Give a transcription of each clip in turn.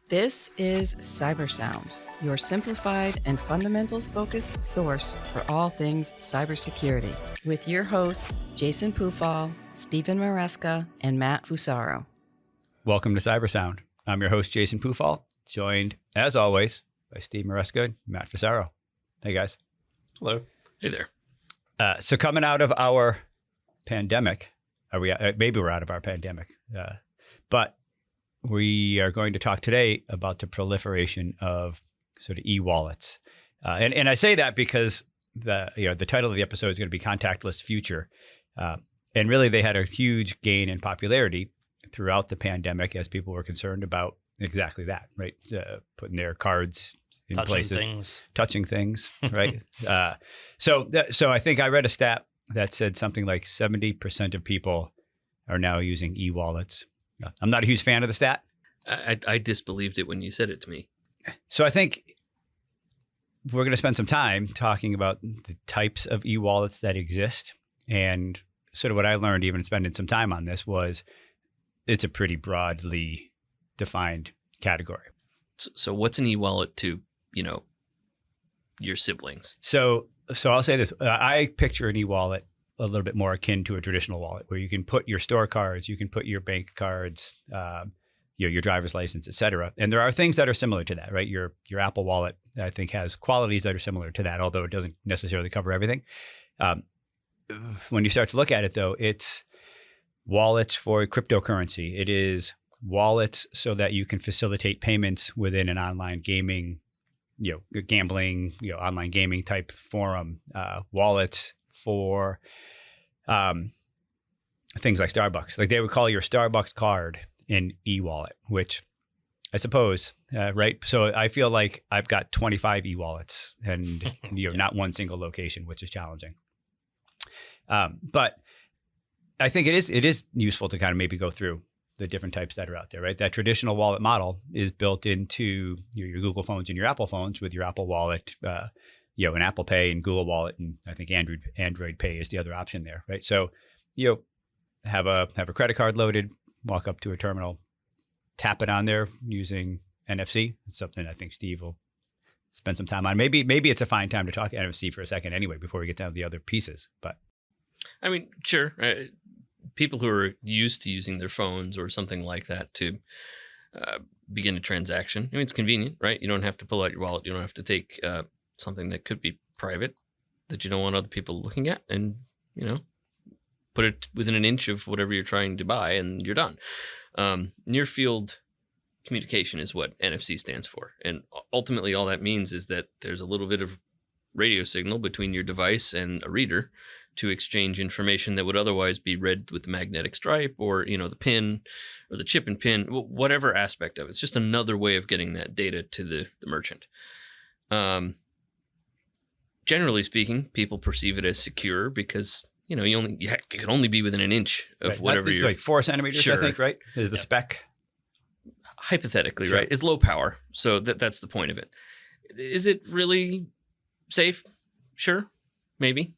This is Cybersound, your simplified and fundamentals-focused source for all things cybersecurity, with your hosts, Jason Pufall, Stephen Maresca, and Matt Fusaro. Welcome to Cybersound. I'm your host, Jason Pufall, joined, as always, by Steve Maresca and Matt Fusaro. Hey, guys. Hello. Hey there. So coming out of our pandemic, maybe we're out of our pandemic, but we are going to talk today about the proliferation of sort of eWallets. And I say that because the title of the episode is going to be Contactless Future. And really, they had a huge gain in popularity throughout the pandemic as people were concerned about exactly that, right? Putting their cards in touching things, right? So I think I read a stat that said something like 70% of people are now using eWallets. I'm not a huge fan of the stat. I disbelieved it when you said it to me. So I think we're going to spend some time talking about the types of eWallets that exist. And sort of what I learned even spending some time on this was it's a pretty broadly defined category. So what's an e-wallet to, your siblings? So I'll say this. I picture an e-wallet a little bit more akin to a traditional wallet where you can put your store cards, you can put your bank cards, your driver's license, et cetera. And there are things that are similar to that, right? Your Apple Wallet, I think, has qualities that are similar to that, although it doesn't necessarily cover everything. When you start to look at it, though, it's wallets for cryptocurrency. It is wallets so that you can facilitate payments within an online gaming, gambling, online gaming type forum. Wallets for things like Starbucks. Like they would call your Starbucks card an e-wallet, which I suppose, right? So I feel like I've got 25 e-wallets and not one single location, which is challenging. But I think it is useful to kind of maybe go through the different types that are out there, right? That traditional wallet model is built into your Google phones and your Apple phones with your Apple Wallet, an Apple Pay and Google Wallet, and I think Android Pay is the other option there, right? So have a credit card loaded, walk up to a terminal, tap it on there using NFC. It's something I think Steve will spend some time on. Maybe it's a fine time to talk NFC for a second anyway before we get down to the other pieces. But I mean, sure. People who are used to using their phones or something like that to begin a transaction, it's convenient, right? You don't have to pull out your wallet. You don't have to take something that could be private that you don't want other people looking at and, put it within an inch of whatever you're trying to buy and you're done. Near field communication is what NFC stands for. And ultimately all that means is that there's a little bit of radio signal between your device and a reader to exchange information that would otherwise be read with the magnetic stripe or, the pin or the chip and pin, whatever aspect of it. It's just another way of getting that data to the merchant. Generally speaking, people perceive it as secure because, you can only be within an inch of right. whatever you're... Like 4 centimeters, sure. I think, right? Is the spec. Hypothetically, sure. Right? It's low power. So that's the point of it. Is it really safe? Sure. Maybe.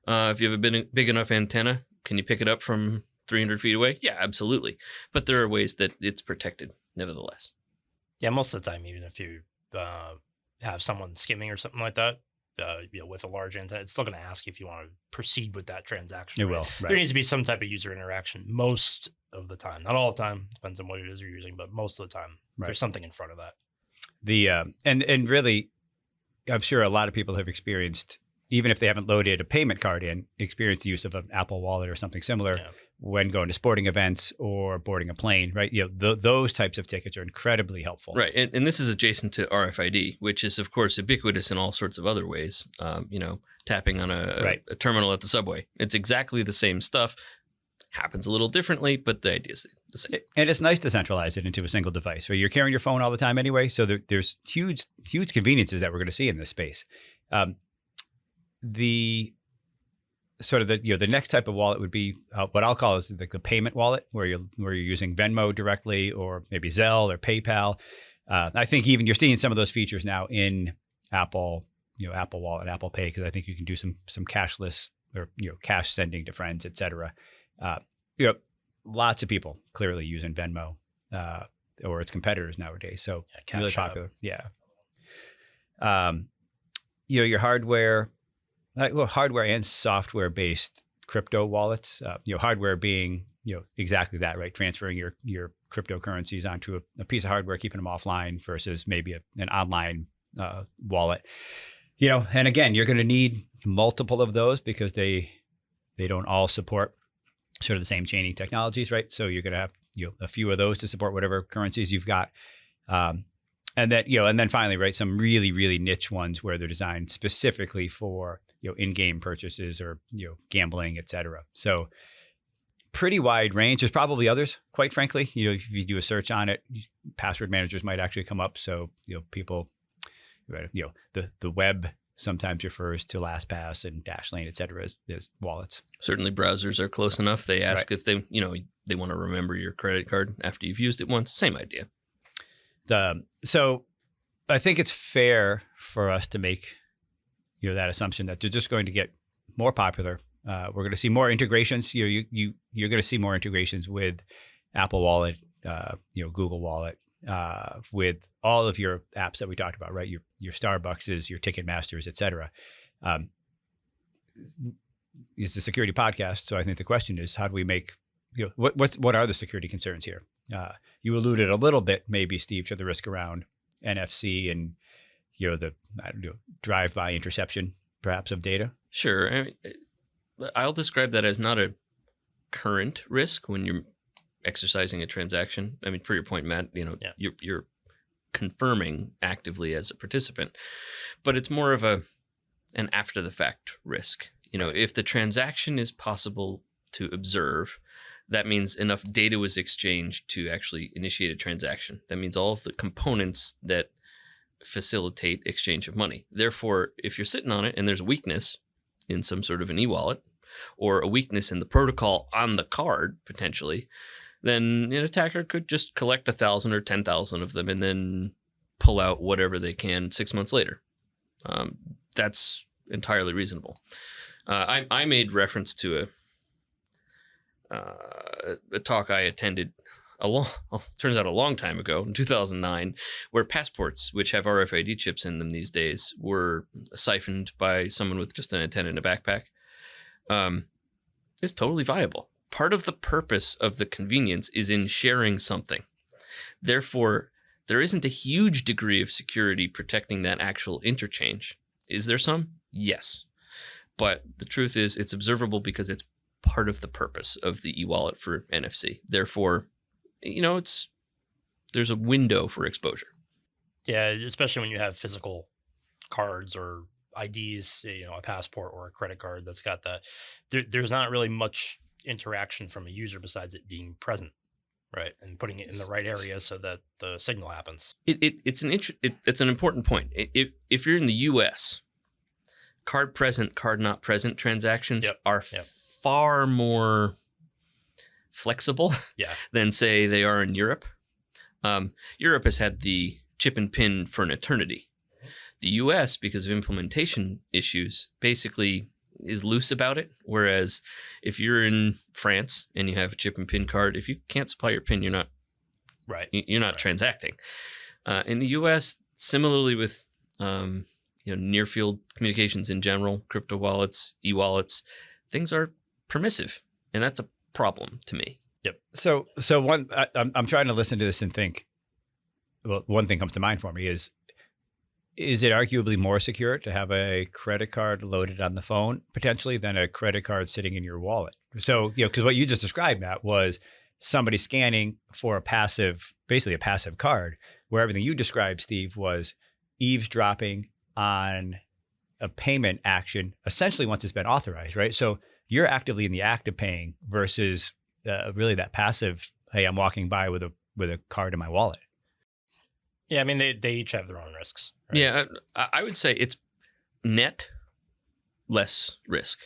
If you have a big enough antenna, can you pick it up from 300 feet away? Yeah, absolutely. But there are ways that it's protected, nevertheless. Yeah, most of the time, even if you have someone skimming or something like that, with a large antenna, it's still going to ask you if you want to proceed with that transaction. It will. Right. There needs to be some type of user interaction most of the time. Not all the time. Depends on what it is you're using, but most of the time, There's something in front of that. And really, I'm sure a lot of people have experienced, even if they haven't loaded a payment card in, experience the use of an Apple Wallet or something similar when going to sporting events or boarding a plane, right? Those types of tickets are incredibly helpful. Right. And this is adjacent to RFID, which is, of course, ubiquitous in all sorts of other ways. Tapping on a terminal at the subway. It's exactly the same stuff. Happens a little differently, but the idea is the same. And it's nice to centralize it into a single device. Right? You're carrying your phone all the time anyway, so there's huge conveniences that we're going to see in this space. The sort of the next type of wallet would be what I'll call is the payment wallet, where you're using Venmo directly or maybe Zelle or PayPal. I think even you're seeing some of those features now in Apple, Apple Wallet, Apple Pay, because I think you can do some cashless or cash sending to friends, et cetera. Lots of people clearly using Venmo or its competitors nowadays. So Cash really App. popular. Yeah. Your hardware, hardware and software based crypto wallets, hardware being, exactly that, right? Transferring your cryptocurrencies onto a piece of hardware, keeping them offline versus maybe an online wallet. And again, you're going to need multiple of those because they don't all support sort of the same chaining technologies, right? So you're going to have a few of those to support whatever currencies you've got, and then finally, right, some really really niche ones where they're designed specifically for in-game purchases or gambling, et cetera. So pretty wide range. There's probably others, quite frankly. If you do a search on it, password managers might actually come up. So people, the web sometimes refers to LastPass and Dashlane, et cetera, as wallets. Certainly browsers are close enough. They ask if they want to remember your credit card after you've used it once. Same idea. So I think it's fair for us to make that assumption that they're just going to get more popular. We're going to see more integrations. You're going to see more integrations with Apple Wallet, Google Wallet, with all of your apps that we talked about, right? Your Starbuckses, your Ticketmasters, et cetera. It's a security podcast, so I think the question is, how do we make what are the security concerns here? You alluded a little bit, maybe, Steve, to the risk around NFC and the drive-by interception, perhaps, of data. Sure. I'll describe that as not a current risk when you're exercising a transaction. I mean, per your point, Matt, you're confirming actively as a participant, but it's more of an after the fact risk. If the transaction is possible to observe, that means enough data was exchanged to actually initiate a transaction. That means all of the components that facilitate exchange of money. Therefore, if you're sitting on it and there's a weakness in some sort of an e-wallet or a weakness in the protocol on the card, potentially, then an attacker could just collect 1,000 or 10,000 of them and then pull out whatever they can 6 months later. That's entirely reasonable. I made reference to a talk I attended turns out a long time ago, in 2009, where passports, which have RFID chips in them these days, were siphoned by someone with just an antenna in a backpack. Is totally viable. Part of the purpose of the convenience is in sharing something. Therefore, there isn't a huge degree of security protecting that actual interchange. Is there some? Yes. But the truth is, it's observable because it's part of the purpose of the e-wallet for NFC. Therefore, there's a window for exposure. Yeah, especially when you have physical cards or IDs, a passport or a credit card that's got that. There's not really much interaction from a user besides it being present, right, and putting it in the right area so that the signal happens. It's an important point. If you're in the U.S., card present, card not present transactions are far more flexible than, say, they are in Europe. Europe has had the chip and pin for an eternity. The US, because of implementation issues, basically is loose about it. Whereas if you're in France and you have a chip and pin card, if you can't supply your pin, you're not transacting. In the US, similarly with near field communications in general, crypto wallets, e-wallets, things are permissive, and that's a problem to me. Yep. So I'm trying to listen to this and think. Well, one thing comes to mind for me is it arguably more secure to have a credit card loaded on the phone potentially than a credit card sitting in your wallet? So because what you just described, Matt, was somebody scanning for basically a passive card, where everything you described, Steve, was eavesdropping on a payment action essentially once it's been authorized, right? So you're actively in the act of paying versus really that passive, hey, I'm walking by with a card in my wallet. Yeah, I mean, they each have their own risks. Right? Yeah, I would say it's net less risk.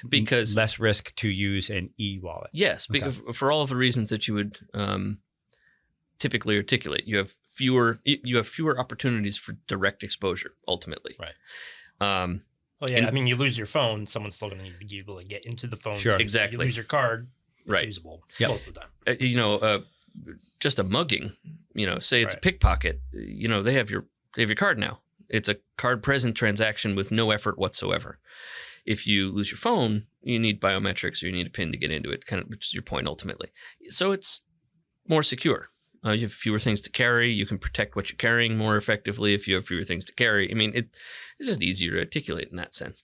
Because less risk to use an e-wallet. Yes, because for all of the reasons that you would typically articulate, you have fewer opportunities for direct exposure ultimately. Right. Well, yeah. I mean, you lose your phone, someone's still going to be able to get into the phone. Sure. Exactly. You lose your card, it's right. usable Yep. most of the time. just a mugging, say it's a pickpocket, they have your card now. It's a card present transaction with no effort whatsoever. If you lose your phone, you need biometrics or you need a PIN to get into it, which is your point ultimately. So it's more secure. You have fewer things to carry. You can protect what you're carrying more effectively if you have fewer things to carry. I mean, it's just easier to articulate in that sense.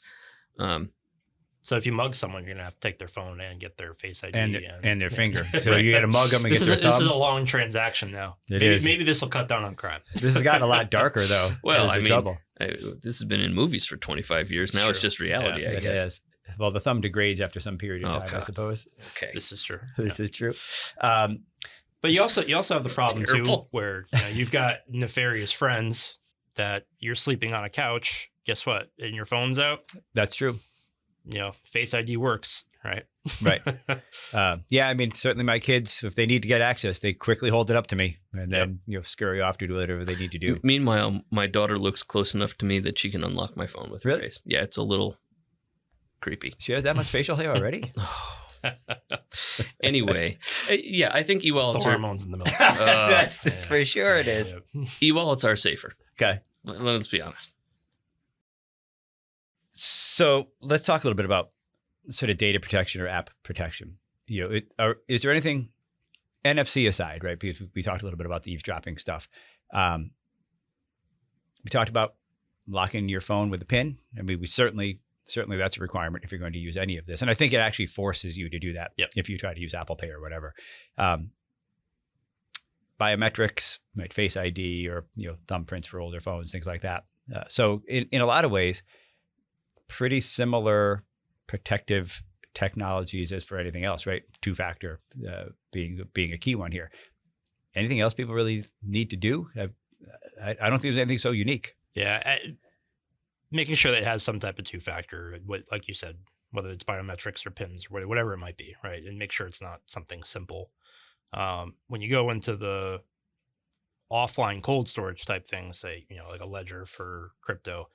So if you mug someone, you're gonna have to take their phone and get their Face ID and their finger. So you got to mug them and get their thumb. This is a long transaction now. Maybe this will cut down on crime. This has gotten a lot darker though. Well, I mean, trouble. This has been in movies for 25 years. Now it's just reality, I guess. It is. Well, the thumb degrades after some period of time, I suppose. Okay, this is true. This is true. But you also have the problem too, where you've got nefarious friends that you're sleeping on a couch. Guess what? And your phone's out. That's true. Face ID works, right? Right. Yeah, I mean, certainly my kids, if they need to get access, they quickly hold it up to me and then scurry off to do whatever they need to do. Meanwhile, my daughter looks close enough to me that she can unlock my phone with her face. Yeah, it's a little creepy. She has that much facial hair already? Anyway, yeah, I think eWallets it's the hormones in the milk. That's for sure it is. eWallets are safer. Okay. Let's be honest. So let's talk a little bit about sort of data protection or app protection. Is there anything, NFC aside, right? Because we talked a little bit about the eavesdropping stuff. We talked about locking your phone with a PIN. I mean, we certainly that's a requirement if you're going to use any of this. And I think it actually forces you to do that if you try to use Apple Pay or whatever. Biometrics, like Face ID or thumbprints for older phones, things like that. So in a lot of ways, pretty similar protective technologies as for anything else, right? Two-factor being a key one here. Anything else people really need to do? I don't think there's anything so unique. Yeah, making sure that it has some type of two-factor, like you said, whether it's biometrics or pins or whatever it might be, right? And make sure it's not something simple. When you go into the offline cold storage type things, say, like a ledger for crypto,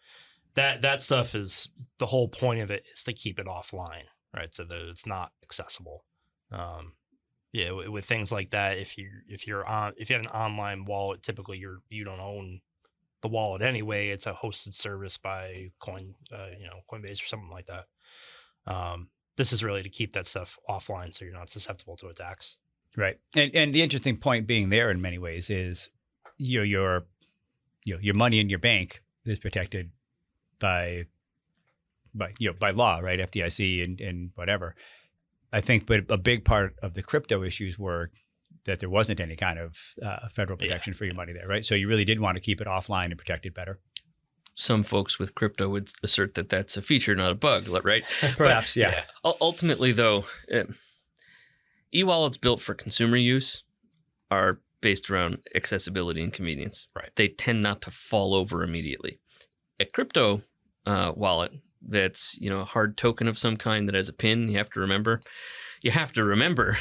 that stuff is, the whole point of it is to keep it offline, right? So that it's not accessible. With things like that, if you have an online wallet, typically you don't own the wallet anyway. It's a hosted service by Coinbase or something like that. This is really to keep that stuff offline so you're not susceptible to attacks. Right. And the interesting point being there in many ways is your money in your bank is protected by law, right? FDIC and whatever. I think, but a big part of the crypto issues were that there wasn't any kind of federal protection for your money there, right? So you really did want to keep it offline and protect it better. Some folks with crypto would assert that that's a feature, not a bug, right? Perhaps, yeah. Ultimately, though, eWallets built for consumer use are based around accessibility and convenience. Right. They tend not to fall over immediately. A crypto wallet that's a hard token of some kind that has a PIN, you have to remember.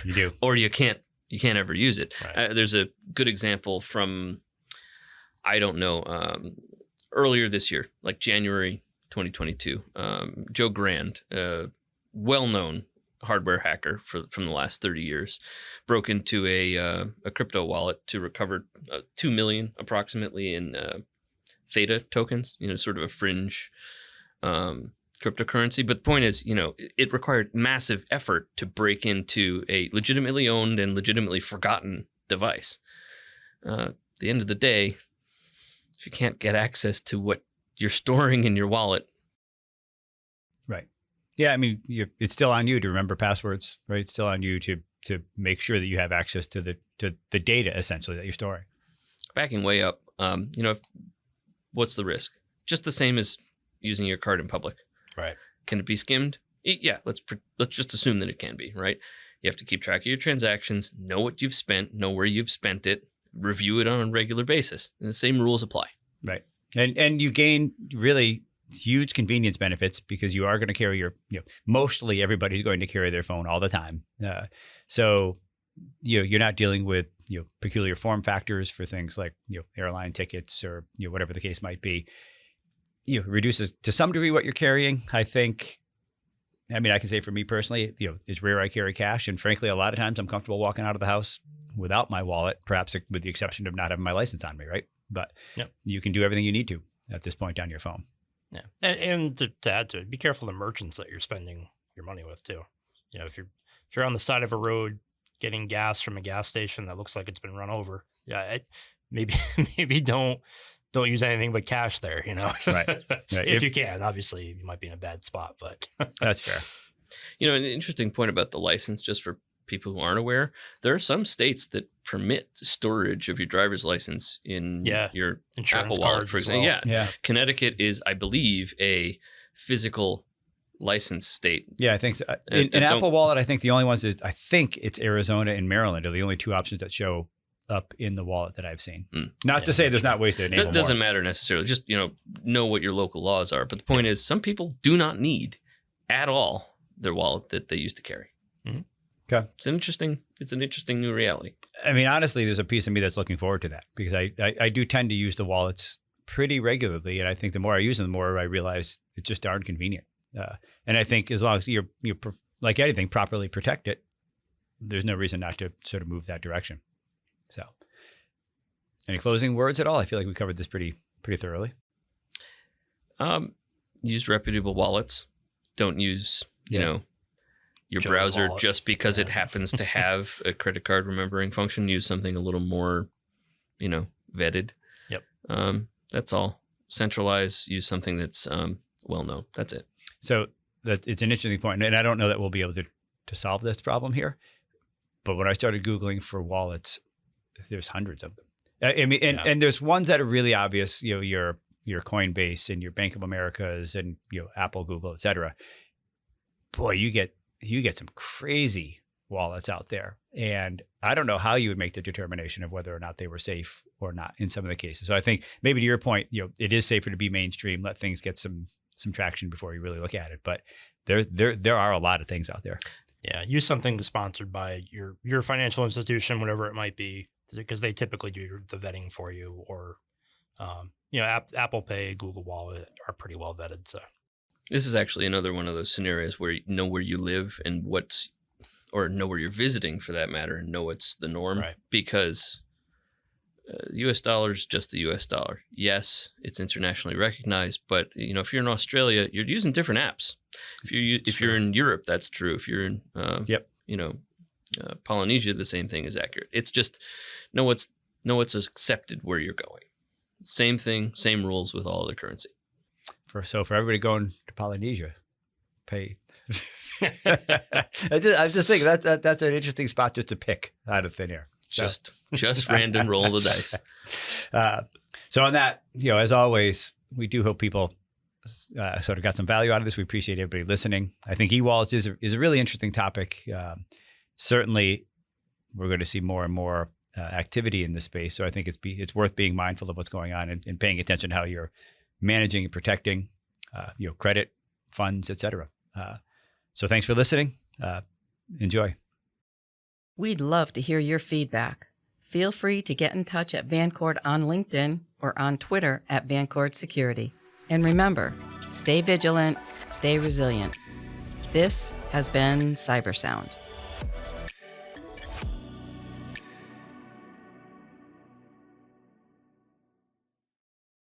You do, or you can't ever use it. Right. There's a good example from, I don't know, earlier this year, like January 2022. Joe Grand, a well-known hardware hacker from the last 30 years, broke into a crypto wallet to recover 2 million approximately in Theta tokens, sort of a fringe cryptocurrency. But the point is, it required massive effort to break into a legitimately owned and legitimately forgotten device. At the end of the day, if you can't get access to what you're storing in your wallet. Right. Yeah. I mean, it's still on you to remember passwords, right? It's still on you to make sure that you have access to the data essentially that you're storing. Backing way up, what's the risk? Just the same as using your card in public. Right. Can it be skimmed? Yeah, let's just assume that it can be, right? You have to keep track of your transactions, know what you've spent, know where you've spent it, review it on a regular basis. And the same rules apply. Right. And you gain really huge convenience benefits because you are going to carry mostly everybody's going to carry their phone all the time. So you're not dealing with peculiar form factors for things like airline tickets or whatever the case might be. Reduces to some degree what you're carrying. I think, I can say for me personally, it's rare I carry cash, and frankly, a lot of times I'm comfortable walking out of the house without my wallet, perhaps with the exception of not having my license on me, right? But Yep. you can do everything you need to at this point on your phone. Yeah, and to add to it, be careful of the merchants that you're spending your money with too. If you're on the side of a road getting gas from a gas station that looks like it's been run over, maybe maybe don't use anything but cash there. Right. If you can, obviously you might be in a bad spot, but That's fair. An interesting point about the license, just for people who aren't aware, there are some states that permit storage of your driver's license in your insurance Apple Wallet, cards for as example. well. Yeah. Connecticut is, I believe, a physical license state. Yeah, I think so. In Apple Wallet, I think the only ones I think it's Arizona and Maryland are the only two options that show up in the wallet that I've seen. Not to say there's not ways to enable That doesn't more. matter necessarily. Just, know what your local laws are. But the point is, some people do not need at all their wallet that they used to carry. Mm-hmm. Okay. It's an interesting new reality. I mean, honestly, there's a piece of me that's looking forward to that because I do tend to use the wallets pretty regularly. And I think the more I use them, the more I realize it's just darn convenient. And I think as long as you're like anything, properly protect it, there's no reason not to sort of move that direction. So any closing words at all? I feel like we covered this pretty thoroughly. Use reputable wallets. Don't use, your Joe's browser wallet. just because it happens to have a credit card remembering function. Use something a little more, vetted. Yep. That's all. Centralize. Use something that's well known. That's it. So it's an interesting point, and I don't know that we'll be able to solve this problem here. But when I started Googling for wallets, there's hundreds of them. I mean, and there's ones that are really obvious. Your Coinbase and your Bank of America's and Apple, Google, et cetera. Boy, you get some crazy wallets out there, and I don't know how you would make the determination of whether or not they were safe or not in some of the cases. So I think maybe to your point, it is safer to be mainstream, let things get some traction before you really look at it. But there are a lot of things out there. Yeah, use something sponsored by your financial institution, whatever it might be, because they typically do the vetting for you. Or, Apple Pay, Google Wallet are pretty well vetted. So this is actually another one of those scenarios where you know where you live and know where you're visiting for that matter, and know what's the norm. Right. Because U.S. dollar is just the U.S. dollar. Yes, it's internationally recognized, but if you're in Australia, you're using different apps. If you're in Europe, that's true. If you're in Polynesia, the same thing is accurate. It's just know what's accepted where you're going. Same thing, same rules with all other currency. For everybody going to Polynesia, pay. I just think that's an interesting spot just to pick out of thin air. So. Just random roll the dice. So on that, as always, we do hope people sort of got some value out of this. We appreciate everybody listening. I think eWallets is a really interesting topic. Certainly, we're going to see more and more activity in this space. So I think it's worth being mindful of what's going on and paying attention to how you're managing and protecting, credit, funds, et cetera. So thanks for listening. Enjoy. We'd love to hear your feedback. Feel free to get in touch at Vancord on LinkedIn or on Twitter at Vancord Security. And remember, stay vigilant, stay resilient. This has been Cybersound.